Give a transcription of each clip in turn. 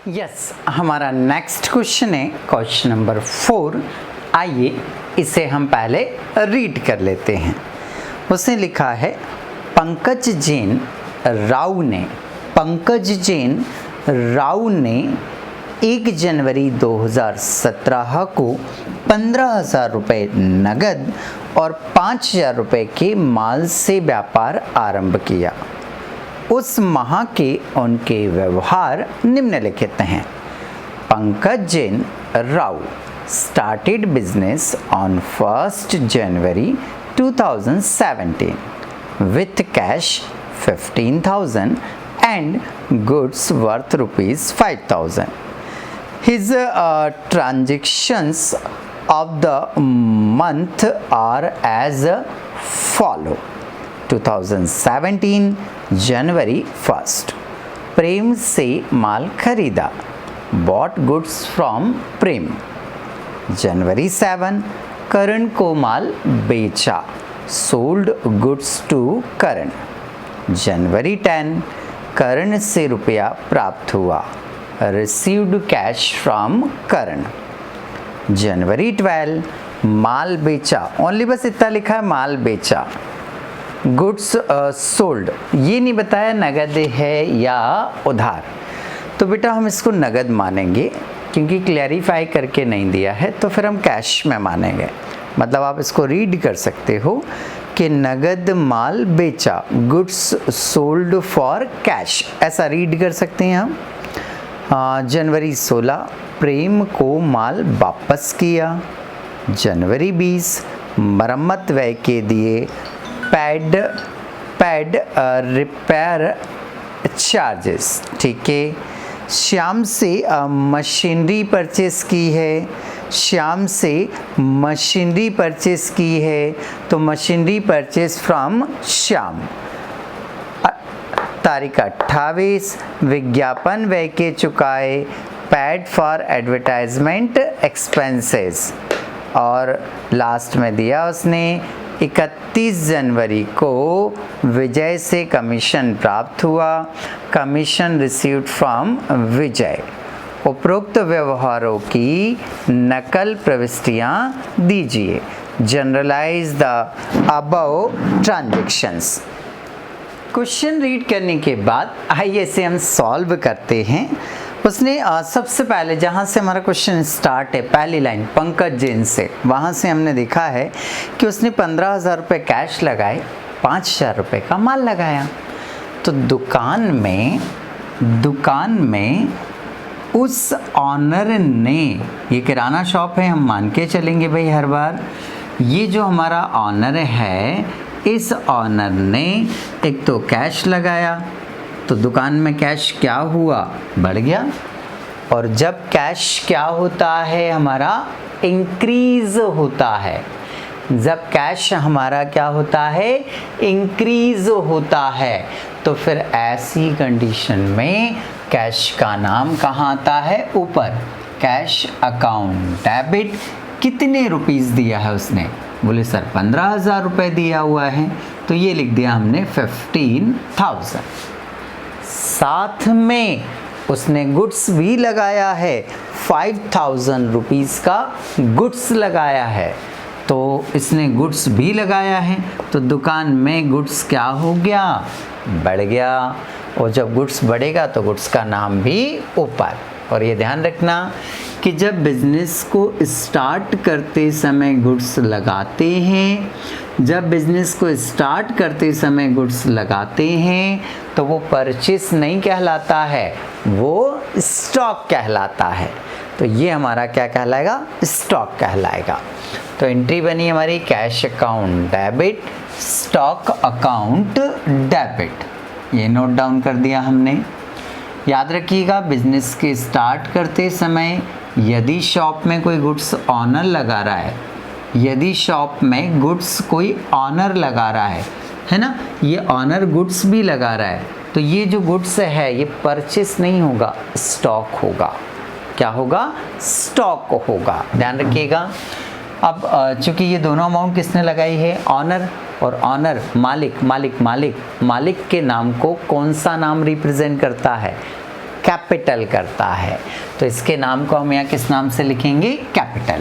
Yes, हमारा next question है question number 4। आइए इसे हम पहले रीड कर लेते हैं। उसने लिखा है पंकज जैन राव ने 1 जनवरी 2017 को 15,000 रुपये नगद और 5,000 रुपये के माल से व्यापार आरंभ किया। उस माह के उनके व्यवहार निम्नलिखित हैं। Pankaj Jain Rao started business on 1st January 2017 with cash 15,000 and goods worth rupees 5,000. His transactions of the month are as follow. 2017 January 1st प्रेम से माल खरीदा, bought goods from प्रेम। जनवरी 7 करण को माल बेचा, सोल्ड गुड्स टू करण। जनवरी 10 करण से रुपया प्राप्त हुआ, रिसीव्ड कैश फ्रॉम करण। जनवरी 12 माल बेचा, ओनली बस इतना लिखा है माल बेचा। गुड्स सोल्ड, ये नहीं बताया नगद है या उधार, तो बेटा हम इसको नगद मानेंगे क्योंकि क्लैरिफाई करके नहीं दिया है, तो फिर हम कैश में मानेंगे। मतलब आप इसको रीड कर सकते हो कि नगद माल बेचा, गुड्स सोल्ड फॉर कैश, ऐसा रीड कर सकते हैं हम। जनवरी 16 प्रेम को माल वापस किया। जनवरी 20 मरम्मत व्यय के दिए पैड रिपेयर चार्जेस, ठीक है। श्याम से मशीनरी परचेस की है, श्याम से मशीनरी परचेस की है, तो मशीनरी परचेस फ्रॉम श्याम। तारीख 28 विज्ञापन व्यय के चुकाए, पैड फॉर एडवर्टाइजमेंट एक्सपेंसेस। और लास्ट में दिया उसने 31 जनवरी को विजय से कमीशन प्राप्त हुआ, कमीशन रिसीव्ड फ्रॉम विजय। उपरोक्त व्यवहारों की नकल प्रविष्टियां दीजिए। Journalize the above transactions. Question read करने के बाद आइए इसे हम सॉल्व करते हैं। उसने सबसे पहले जहाँ से हमारा क्वेश्चन स्टार्ट है, पहली लाइन पंकज जैन से, वहाँ से हमने देखा है कि उसने 15,000 रुपये कैश लगाए, 5,000 रुपये का माल लगाया। तो दुकान में उस ऑनर ने, ये किराना शॉप है, हम मान के चलेंगे भाई हर बार, ये जो हमारा ऑनर है, इस ऑनर ने एक तो कैश लगाया, तो दुकान में कैश क्या हुआ, बढ़ गया। और जब कैश क्या होता है हमारा, इंक्रीज होता है। जब कैश हमारा क्या होता है, इंक्रीज होता है, तो फिर ऐसी कंडीशन में कैश का नाम कहाँ आता है, ऊपर। Cash account debit. कितने रुपीस दिया है उसने, बोले सर 15,000 रुपये दिया हुआ है, तो ये लिख दिया हमने 15,000। साथ में उसने गुड्स भी लगाया है, 5,000 रुपीस का गुड्स लगाया है, तो इसने गुड्स भी लगाया है, तो दुकान में गुड्स क्या हो गया, बढ़ गया। और जब गुड्स बढ़ेगा तो गुड्स का नाम भी ऊपर। और ये ध्यान रखना कि जब बिजनेस को स्टार्ट करते समय गुड्स लगाते हैं, जब बिजनेस को स्टार्ट करते समय गुड्स लगाते हैं, तो वो परचेस नहीं कहलाता है, वो स्टॉक कहलाता है। तो ये हमारा क्या कहलाएगा, स्टॉक कहलाएगा। तो एंट्री बनी हमारी cash account debit, stock account debit. ये नोट डाउन कर दिया हमने। याद रखिएगा बिजनेस के स्टार्ट करते समय यदि शॉप में कोई गुड्स ऑनर लगा रहा है, यदि शॉप में गुड्स कोई ऑनर लगा रहा है ना, ये ऑनर गुड्स भी लगा रहा है, तो ये जो गुड्स है ये परचेस नहीं होगा, स्टॉक होगा। क्या होगा, स्टॉक होगा। ध्यान रखिएगा। अब चूंकि ये दोनों अमाउंट किसने लगाई है, ऑनर, और ऑनर मालिक, मालिक मालिक मालिक के नाम को कौन सा नाम रिप्रेजेंट करता है, कैपिटल कैपिटल करता है। तो इसके नाम को हम यहाँ किस नाम से लिखेंगे? कैपिटल।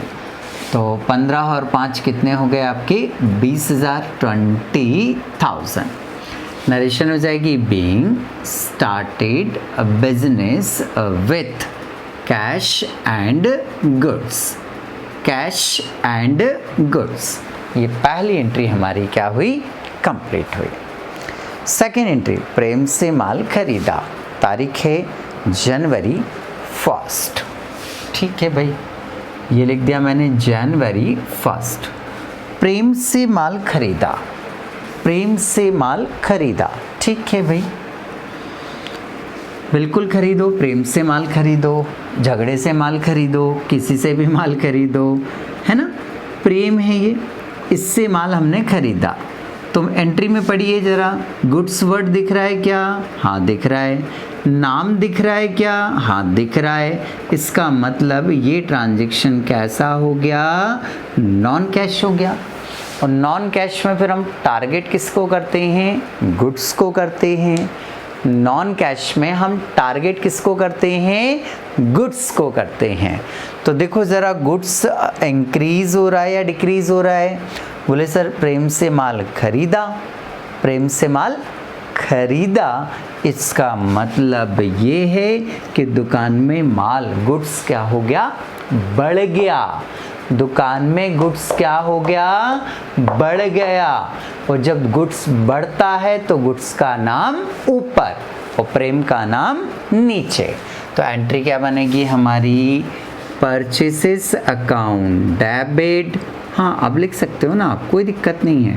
तो 15 और 5 कितने हो गए आपके? 20,000, 20,000। नरेशन हो जाएगी being started a business with cash and goods. Cash and goods, ये पहली एंट्री हमारी क्या हुई? कंप्लीट हुई। सेकेंड एंट्री, प्रेम से माल खरीदा, तारीख है जनवरी 1। ठीक है भाई, ये लिख दिया मैंने जनवरी 1। प्रेम से माल खरीदा, प्रेम से माल खरीदा। ठीक है भाई, बिल्कुल खरीदो, प्रेम से माल खरीदो, झगड़े से माल खरीदो, किसी से भी माल खरीदो, है ना। प्रेम है ये, इससे माल हमने खरीदा। तो एंट्री में पढ़िए जरा, गुड्स वर्ड दिख रहा है क्या? हाँ दिख रहा है। नाम दिख रहा है क्या? हाँ दिख रहा है। इसका मतलब ये ट्रांजैक्शन कैसा हो गया? नॉन कैश हो गया। और नॉन कैश में फिर हम टारगेट किसको करते हैं? गुड्स को करते हैं। नॉन कैश में हम टारगेट किसको करते हैं? गुड्स को करते हैं। तो देखो ज़रा, गुड्स इंक्रीज हो रहा है या डिक्रीज हो रहा है? बोले सर प्रेम से माल खरीदा, प्रेम से माल खरीदा, इसका मतलब ये है कि दुकान में माल, गुड्स क्या हो गया? बढ़ गया। दुकान में गुड्स क्या हो गया? बढ़ गया। और जब गुड्स बढ़ता है तो गुड्स का नाम ऊपर और प्रेम का नाम नीचे। तो एंट्री क्या बनेगी हमारी? Purchases account debit. हाँ अब लिख सकते हो ना आप, कोई दिक्कत नहीं है।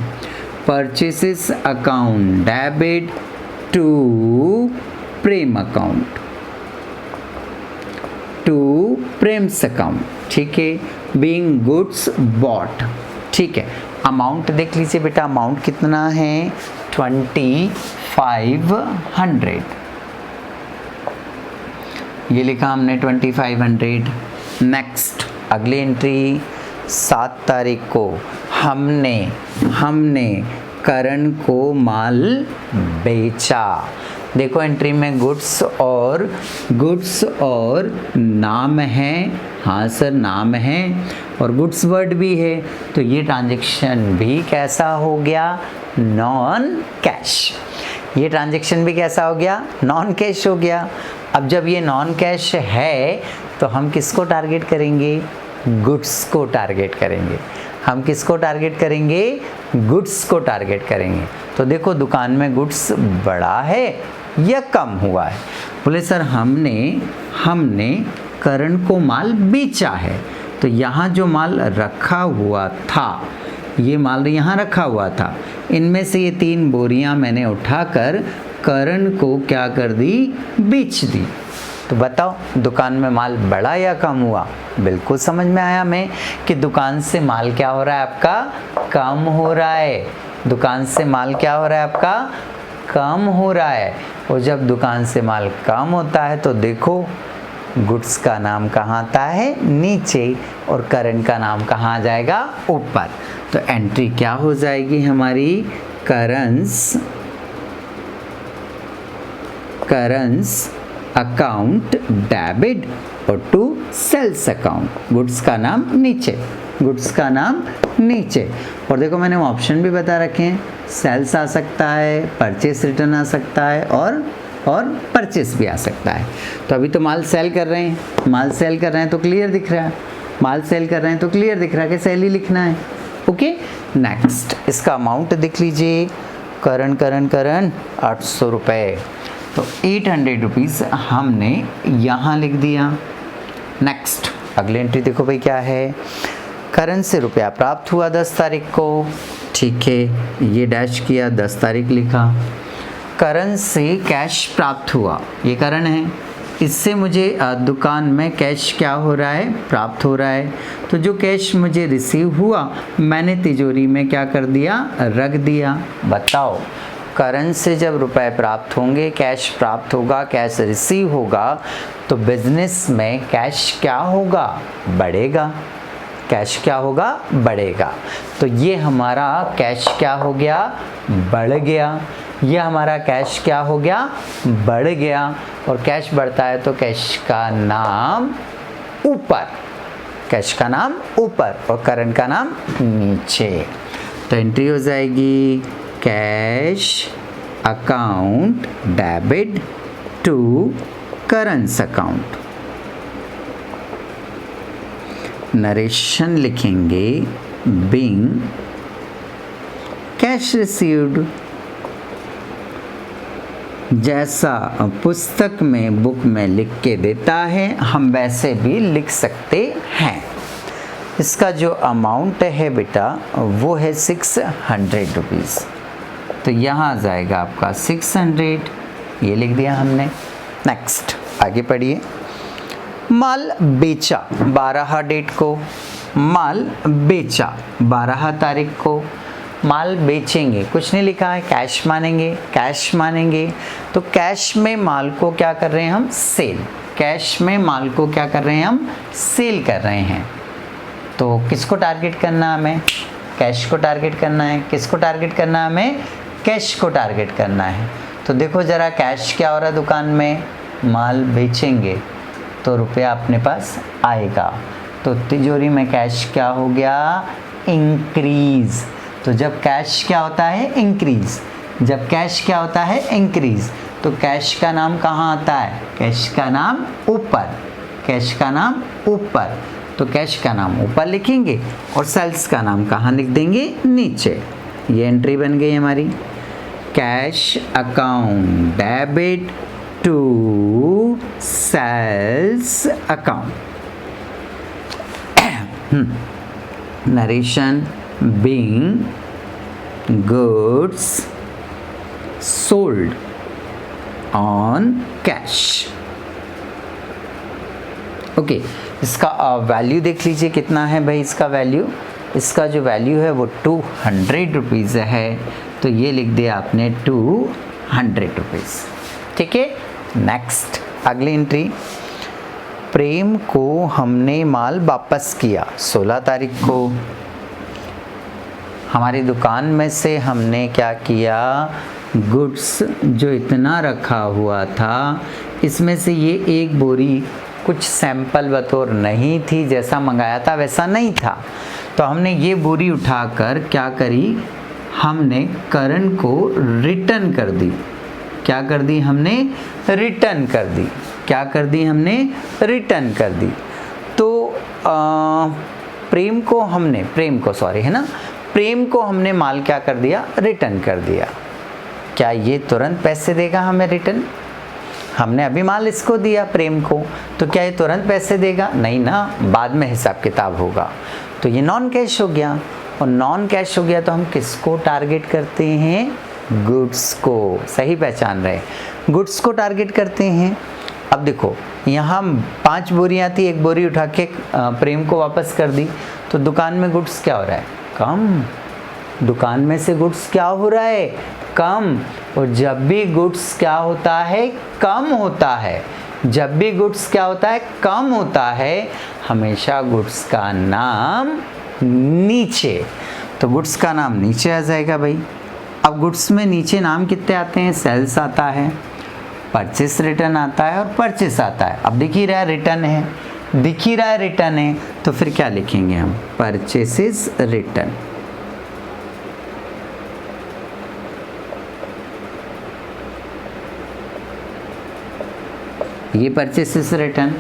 Purchases account debit to Prem account, to Prem's account. ठीक है, बीइंग गुड्स बॉट। ठीक है, अमाउंट देख लीजिए बेटा, अमाउंट कितना है? 2500। ये लिखा हमने 2500। नेक्स्ट अगली एंट्री, 7 तारीख को हमने करण को माल बेचा। देखो एंट्री में गुड्स और नाम है। हाँ सर नाम है और गुड्स वर्ड भी है, तो ये ट्रांजैक्शन भी कैसा हो गया? Non cash. ये ट्रांजैक्शन भी कैसा हो गया? नॉन कैश हो गया। अब जब ये नॉन कैश है तो हम किसको टारगेट करेंगे? गुड्स को टारगेट करेंगे। हम किसको टारगेट करेंगे? गुड्स को टारगेट करेंगे। तो देखो दुकान में गुड्स बढ़ा है या कम हुआ है? बोले सर हमने करण को माल बेचा है। तो यहाँ जो माल रखा हुआ था, ये माल यहाँ रखा हुआ था, इनमें से ये 3 बोरियां मैंने उठाकर करण को क्या कर दी? बेच दी। तो बताओ दुकान में माल बढ़ा या कम हुआ? बिल्कुल समझ में आया हमें कि दुकान से माल क्या हो रहा है आपका? कम हो रहा है। दुकान से माल क्या हो रहा है आपका? कम हो रहा है। और जब दुकान से माल कम होता है तो देखो गुड्स का नाम कहाँ आता है? नीचे, और करण का नाम कहाँ आ जाएगा? ऊपर। तो एंट्री क्या हो जाएगी हमारी? करंस अकाउंट डेबिट और टू सेल्स अकाउंट। गुड्स का नाम नीचे, गुड्स का नाम नीचे। और देखो मैंने ऑप्शन भी बता रखे हैं, सेल्स आ सकता है, परचेस रिटर्न आ सकता है और परचेस भी आ सकता है। तो अभी तो माल सेल कर रहे हैं, माल सेल कर रहे हैं तो क्लियर दिख रहा है, माल सेल कर रहे हैं तो क्लियर दिख रहा है कि सेल ही लिखना है। ओके नेक्स्ट, इसका अमाउंट देख लीजिए, करण 800 रुपये। तो 800 रुपीज़ हमने यहाँ लिख दिया। नेक्स्ट अगली एंट्री देखो भाई क्या है? करण से रुपया प्राप्त हुआ 10 तारीख को। ठीक है, ये डैश किया, 10 तारीख लिखा। करण से कैश प्राप्त हुआ, ये करण है, इससे मुझे दुकान में कैश क्या हो रहा है? प्राप्त हो रहा है। तो जो कैश मुझे रिसीव हुआ मैंने तिजोरी में क्या कर दिया? रख दिया। बताओ करण से जब रुपए प्राप्त होंगे, कैश प्राप्त होगा, कैश रिसीव होगा, तो बिजनेस में कैश क्या होगा? बढ़ेगा। कैश क्या होगा? बढ़ेगा। तो ये हमारा कैश क्या हो गया? बढ़ गया। ये हमारा कैश क्या हो गया, बढ़ गया, और कैश बढ़ता है तो कैश का नाम ऊपर, कैश का नाम ऊपर और करंट का नाम नीचे। तो एंट्री हो जाएगी cash account debit to current account. Narration लिखेंगे बीइंग कैश रिसीव्ड, जैसा पुस्तक में बुक में लिख के देता है हम वैसे भी लिख सकते हैं। इसका जो अमाउंट है बेटा वो है 600 रुपीज़, तो यहाँ आ जाएगा आपका 600, ये लिख दिया हमने। नेक्स्ट आगे पढ़िए। माल बेचा 12 डेट को, माल बेचा 12 तारीख को, माल बेचेंगे कुछ नहीं लिखा है, कैश मानेंगे, कैश मानेंगे, तो कैश में माल को क्या कर रहे हैं हम, सेल, कैश में माल को क्या कर रहे हैं हम, सेल कर रहे हैं। तो किसको टारगेट करना है हमें, कैश को टारगेट करना है। किसको टारगेट करना है हमें, कैश को टारगेट करना है। तो देखो ज़रा कैश क्या हो रहा है दुकान में, माल बेचेंगे तो रुपया अपने पास आएगा, तो तिजोरी में कैश क्या हो गया, इंक्रीज़। तो जब कैश क्या होता है, इंक्रीज़, जब कैश क्या होता है, इंक्रीज़, तो कैश का नाम कहाँ आता है, कैश का नाम ऊपर, कैश का नाम ऊपर, तो कैश का नाम ऊपर लिखेंगे और सेल्स का नाम कहाँ लिख देंगे, नीचे। ये एंट्री बन गई हमारी, cash account debit to sales account. Narration being goods sold on cash। Okay, इसका वैल्यू देख लीजिए कितना है भाई, इसका वैल्यू, इसका जो वैल्यू है वो 200 रुपीज़ है, तो ये लिख दिया आपने 200 रुपीज़। ठीक है, नेक्स्ट अगली एंट्री। प्रेम को हमने माल वापस किया 16 तारीख को। हमारी दुकान में से हमने क्या किया, गुड्स जो इतना रखा हुआ था इसमें से ये एक बोरी कुछ सैंपल बतौर नहीं थी, जैसा मंगाया था वैसा नहीं था, तो हमने ये बोरी उठाकर क्या करी, हमने करण को रिटर्न कर दी। क्या कर दी हमने, रिटर्न कर दी। क्या कर दी हमने, रिटर्न कर दी। तो प्रेम को सॉरी है ना, प्रेम को हमने माल क्या कर दिया, रिटर्न कर दिया। क्या ये तुरंत पैसे देगा हमें रिटर्न, हमने अभी माल इसको दिया प्रेम को, तो क्या ये तुरंत पैसे देगा, नहीं ना, बाद में हिसाब किताब होगा। तो ये नॉन कैश हो गया, और नॉन कैश हो गया तो हम किसको टारगेट करते हैं, गुड्स को। सही पहचान रहे, गुड्स को टारगेट करते हैं। अब देखो यहाँ 5 बोरियाँ थी, एक बोरी उठा के प्रेम को वापस कर दी, तो दुकान में गुड्स क्या हो रहा है, कम। दुकान में से गुड्स क्या हो रहा है, कम। और जब भी गुड्स क्या होता है, कम होता है, जब भी गुड्स क्या होता है, कम होता है, हमेशा गुड्स का नाम नीचे। तो गुड्स का नाम नीचे आ जाएगा भाई। अब गुड्स में नीचे नाम कितने आते हैं, सेल्स आता है, परचेस रिटर्न आता है और परचेस आता है। अब दिख ही रहा है रिटर्न है, दिख ही रहा है रिटर्न है, तो फिर क्या लिखेंगे हम, परचेसेस रिटर्न। ये परचेसेस रिटर्न।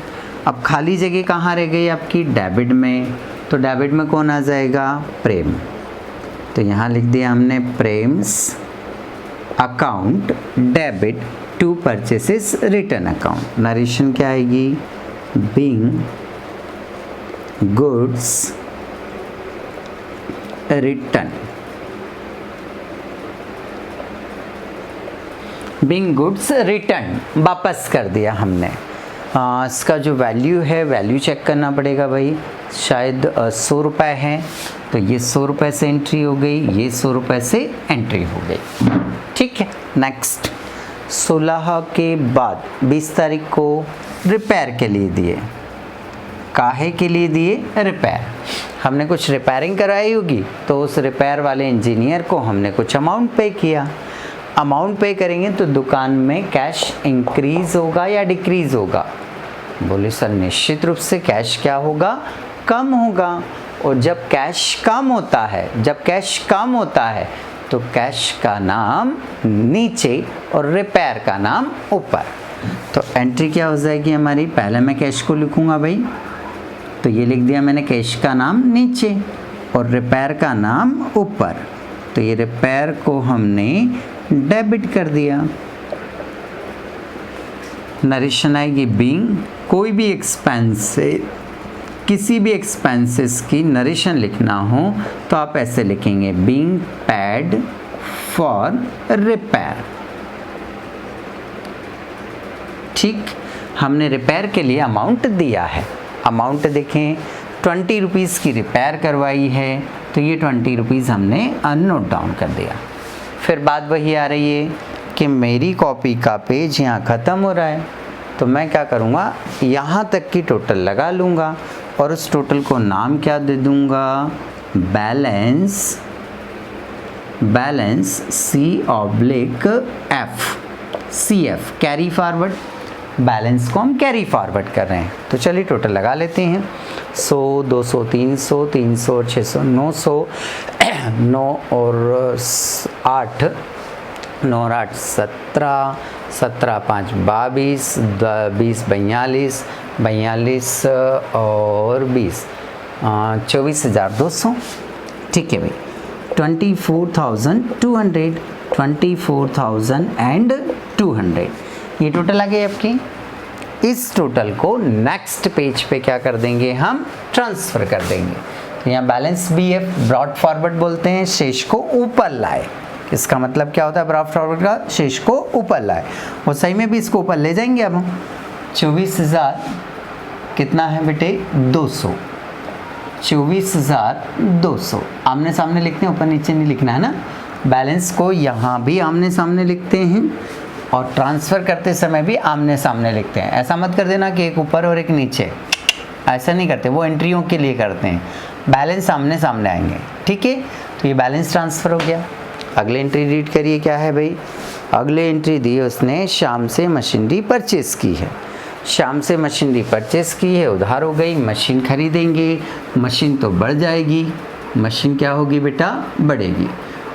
अब खाली जगह कहाँ रह गई आपकी, डेबिट में, तो डेबिट में कौन आ जाएगा, प्रेम। तो यहाँ लिख दिया हमने Prem's account debit to purchases return account. Narration क्या आएगी, being goods return, being goods return, वापस कर दिया हमने। इसका जो वैल्यू है, वैल्यू चेक करना पड़ेगा भाई, शायद 100 रुपये है, तो ये 100 रुपये से एंट्री हो गई, ये 100 रुपये से एंट्री हो गई। ठीक है, नेक्स्ट 16 के बाद 20 तारीख को रिपेयर के लिए दिए। काहे के लिए दिए, रिपेयर। हमने कुछ रिपेयरिंग कराई होगी, तो उस रिपेयर वाले इंजीनियर को हमने कुछ अमाउंट पे किया। अमाउंट पे करेंगे तो दुकान में कैश इंक्रीज होगा या डिक्रीज होगा? बोले सर निश्चित रूप से कैश क्या होगा? कम होगा। और जब कैश कम होता है तो कैश का नाम नीचे और रिपेयर का नाम ऊपर। तो एंट्री क्या हो जाएगी हमारी? पहले मैं कैश को लिखूंगा भाई, तो ये लिख दिया मैंने, कैश का नाम नीचे और रिपेयर का नाम ऊपर। तो ये रिपेयर को हमने डेबिट कर दिया। नरेशन आएगी बीइंग, कोई भी एक्सपेंस, किसी भी एक्सपेंसेस की नरेशन लिखना हो तो आप ऐसे लिखेंगे, बीइंग पेड फॉर रिपेयर। ठीक, हमने रिपेयर के लिए अमाउंट दिया है। अमाउंट देखें, 20 रुपीज़ की रिपेयर करवाई है, तो ये 20 रुपीज़ हमने नोट डाउन कर दिया। फिर बात वही आ रही है कि मेरी कॉपी का पेज यहाँ ख़त्म हो रहा है, तो मैं क्या करूँगा, यहाँ तक की टोटल लगा लूँगा और उस टोटल को नाम क्या दे दूँगा? Balance CF, carry forward. Balance को हम कैरी फॉरवर्ड कर रहे हैं, तो चलिए टोटल लगा लेते हैं। 100, 200, 300, 300 और 600, 900, 9 और 8, 9 और 8 17, 17 5 22, 20 42, 42 और 20 24,200। ठीक है भाई, 24,200, 24,200 ये टोटल आ गई आपकी। इस टोटल को नेक्स्ट पेज पे क्या कर देंगे, हम ट्रांसफ़र कर देंगे। तो यहाँ बैलेंस BF ब्रॉड फॉरवर्ड बोलते हैं, शेष को ऊपर लाए। इसका मतलब क्या होता है ब्रॉड फॉरवर्ड का? शेष को ऊपर लाए। और सही में भी इसको ऊपर ले जाएंगे अब हम। 24,000 कितना है बेटे? 200। 24,200 आमने सामने लिखते हैं, ऊपर नीचे नहीं लिखना है ना। बैलेंस को यहाँ भी आमने सामने लिखते हैं और ट्रांसफ़र करते समय भी आमने सामने लिखते हैं। ऐसा मत कर देना कि एक ऊपर और एक नीचे, ऐसा नहीं करते, वो एंट्रियों के लिए करते हैं। बैलेंस आमने सामने आएंगे। ठीक है, तो ये बैलेंस ट्रांसफ़र हो गया। अगले एंट्री रीड करिए, क्या है भाई? अगले एंट्री दी उसने, शाम से मशीनरी परचेज़ की है। शाम से मशीनरी परचेज़ की है, उधार हो गई, मशीन खरीदेंगे, मशीन तो बढ़ जाएगी। मशीन क्या होगी बेटा? बढ़ेगी।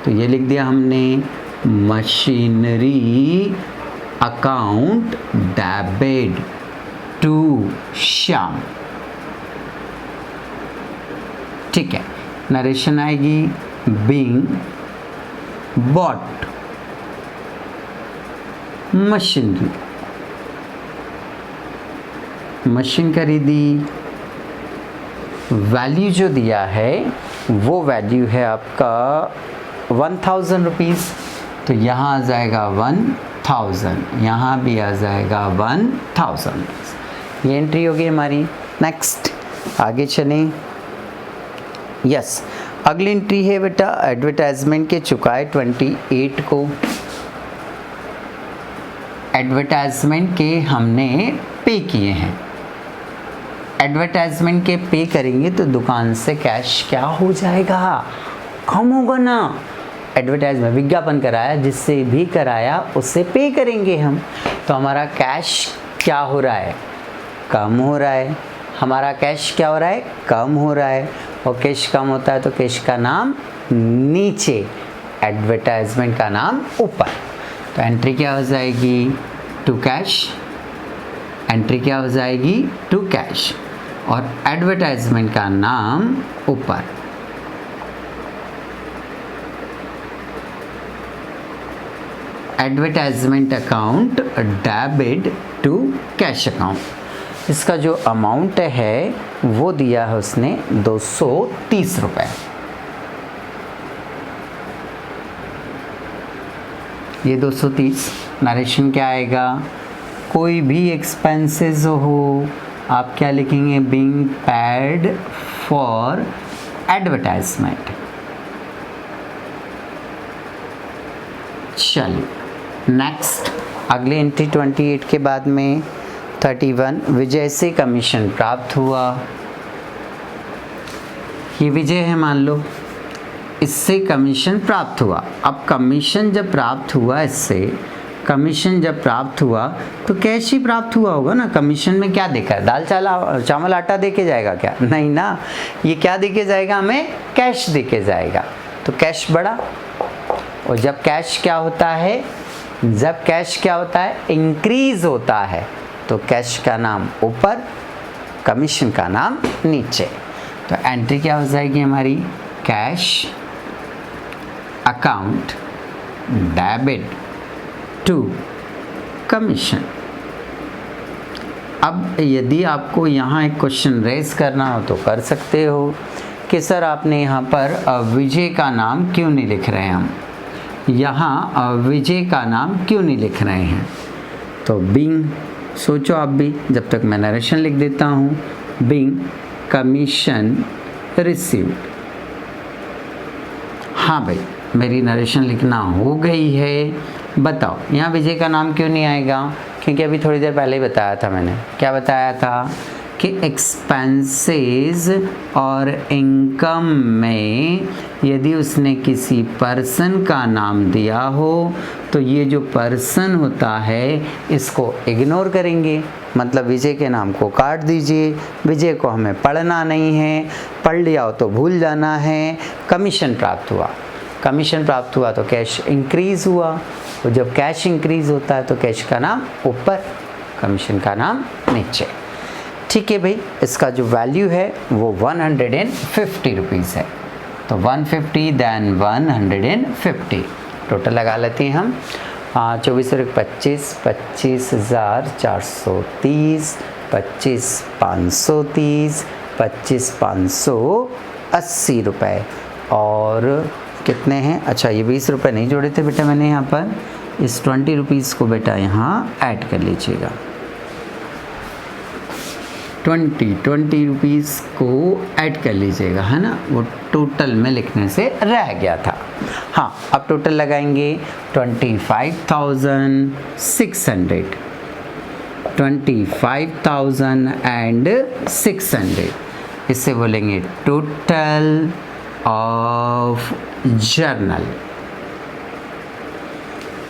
तो ये लिख दिया हमने, machinery account debit to Shyam. ठीक है, नरेशन आएगी, बीइंग बॉट मशीनरी, मशीन खरीदी। वैल्यू जो दिया है वो वैल्यू है आपका 1000 रुपीज़, तो यहाँ आ जाएगा 1000, यहाँ भी आ जाएगा 1000। ये एंट्री होगी हमारी। नेक्स्ट आगे चलें। यस, अगली एंट्री है बेटा, एडवर्टाइजमेंट के चुकाए 28 को। एडवर्टाइजमेंट के हमने पे किए हैं। एडवर्टाइजमेंट के पे करेंगे तो दुकान से कैश क्या हो जाएगा? कम होगा ना। एडवर्टाइजमेंट विज्ञापन कराया, जिससे भी कराया उससे पे करेंगे हम, तो हमारा कैश क्या हो रहा है? कम हो रहा है। हमारा कैश क्या हो रहा है? कम हो रहा है। और कैश कम होता है तो कैश का नाम नीचे, एडवर्टाइजमेंट का नाम ऊपर। तो एंट्री क्या हो जाएगी? To cash. एंट्री क्या हो जाएगी? To cash. और एडवर्टाइजमेंट का नाम ऊपर। Advertisement account debit to cash account. इसका जो अमाउंट है वो दिया है उसने 230 रुपये। ये 230। नरेशन क्या आएगा? कोई भी एक्सपेंसेस हो, आप क्या लिखेंगे? Being paid for advertisement. चलिए नेक्स्ट, अगले एंट्री 28 के बाद में 31, विजय से कमीशन प्राप्त हुआ। ये विजय है मान लो, इससे कमीशन प्राप्त हुआ। अब कमीशन जब प्राप्त हुआ, इससे कमीशन जब प्राप्त हुआ तो कैश ही प्राप्त हुआ होगा ना। कमीशन में क्या देखा है, दाल चावल आटा देके जाएगा क्या, नहीं ना। ये क्या देके जाएगा, हमें कैश देके जाएगा। तो कैश बढ़ा, और जब कैश क्या होता है, जब कैश क्या होता है, इंक्रीज होता है, तो कैश का नाम ऊपर, कमीशन का नाम नीचे। तो एंट्री क्या हो जाएगी हमारी, cash account debit to commission. अब यदि आपको यहाँ एक क्वेश्चन रेज करना हो तो कर सकते हो कि सर आपने यहाँ पर विजय का नाम क्यों नहीं लिख रहे हैं, हम यहाँ विजय का नाम क्यों नहीं लिख रहे हैं। तो बीइंग, सोचो आप भी, जब तक मैं नरेशन लिख देता हूँ। Being commission received. हाँ भाई, मेरी नरेशन लिखना हो गई है। बताओ यहाँ विजय का नाम क्यों नहीं आएगा, क्योंकि अभी थोड़ी देर पहले ही बताया था मैंने। क्या बताया था कि एक्सपेंसेस और इनकम में यदि उसने किसी पर्सन का नाम दिया हो तो ये जो पर्सन होता है इसको इग्नोर करेंगे, मतलब विजय के नाम को काट दीजिए। विजय को हमें पढ़ना नहीं है, पढ़ लिया हो तो भूल जाना है। कमीशन प्राप्त हुआ, कमीशन प्राप्त हुआ तो कैश इंक्रीज हुआ, तो जब कैश इंक्रीज होता है तो कैश का नाम ऊपर, कमीशन का नाम नीचे। ठीक है भाई, इसका जो वैल्यू है वो 150 रुपीज़ है। तो 150 दैन 150 टोटल लगा लेते हैं हम। 24 और 25, 25,430, 25,530, 25,580 रुपये। और कितने हैं, अच्छा ये 20 रुपये नहीं जोड़े थे बेटा मैंने यहाँ पर, इस 20 रुपीज़ को बेटा यहाँ ऐड कर लीजिएगा। 20 रुपीज़ को ऐड कर लीजिएगा, है ना, वो टोटल में लिखने से रह गया था। हाँ, अब टोटल लगाएंगे 25,600, 25,600, इससे बोलेंगे टोटल ऑफ जर्नल।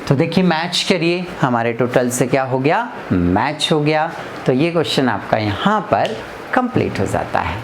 तो देखिए मैच करिए, हमारे टोटल से क्या हो गया, मैच हो गया। तो ये क्वेश्चन आपका यहाँ पर कंप्लीट हो जाता है।